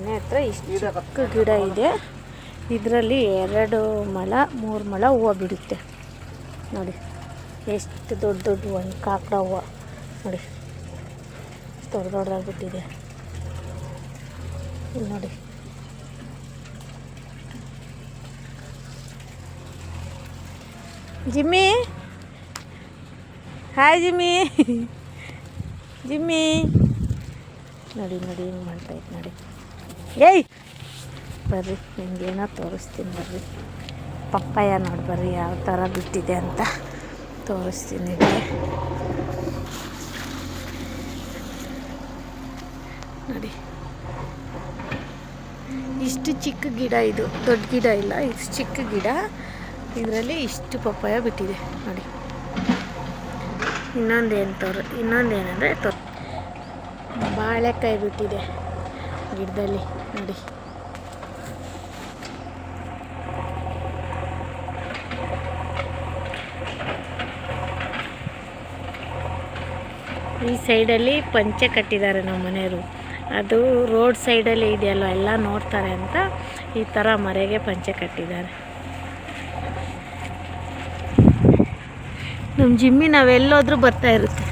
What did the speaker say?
ಮನೆ ಹತ್ರ ಇಷ್ಟು ಚಿಕ್ಕ ಗಿಡ ಇದೆ. ಇದರಲ್ಲಿ 2 ಮೊಳ 3 ಮೊಳ ಹೂವು ಬಿಡುತ್ತೆ ನೋಡಿ. ಎಷ್ಟು ದೊಡ್ಡ ದೊಡ್ಡ ಹೂವು, ಕಾಕಡ ಹೂವು ನೋಡಿ, ದೊಡ್ಡ ದೊಡ್ಡದಾಗಿ ಬಿಟ್ಟಿದೆ ಇಲ್ಲಿ ನೋಡಿ. Jimmy, hi Jimmy. ಜಿಮ್ಮಿ ನೋಡಿ ನೋಡಿ ಹೆಂಗೆ ಮಾಡ್ತಾಯಿತ್ತು ನೋಡಿ. ಏಯ್ ಬರ್ರಿ, ನಿಮಗೇನೋ ತೋರಿಸ್ತೀನಿ ಬರ್ರಿ. ಪಪ್ಪಾಯ ನೋಡಿ ಬರ್ರಿ ಯಾವ ಥರ ಬಿಟ್ಟಿದೆ ಅಂತ ತೋರಿಸ್ತೀನಿ ನಿಮಗೆ ನೋಡಿ. ಇಷ್ಟು ಚಿಕ್ಕ ಗಿಡ, ಇದು ದೊಡ್ಡ ಗಿಡ ಇಲ್ಲ, ಇದು ಚಿಕ್ಕ ಗಿಡ. ಇದರಲ್ಲಿ ಇಷ್ಟು ಪಪ್ಪಾಯ ಬಿಟ್ಟಿದೆ ನೋಡಿ. ಇನ್ನೊಂದೇನೆಂದರೆ ಬಾಳೆಕಾಯಿ ಬಿಟ್ಟಿದೆ ಗಿಡದಲ್ಲಿ ನೋಡಿ. ಈ ಸೈಡಲ್ಲಿ ಪಂಚೆ ಕಟ್ಟಿದ್ದಾರೆ ನಮ್ಮ ಮನೆಯವರು. ಅದು ರೋಡ್ ಸೈಡಲ್ಲಿ ಇದೆಯಲ್ಲ, ಎಲ್ಲ ನೋಡ್ತಾರೆ ಅಂತ ಈ ಥರ ಮರೆಗೆ ಪಂಚೆ ಕಟ್ಟಿದ್ದಾರೆ. ನಮ್ಮ ಜಿಮ್ಮಿ ನಾವೆಲ್ಲೋದ್ರೂ ಬರ್ತಾ ಇರುತ್ತೆ.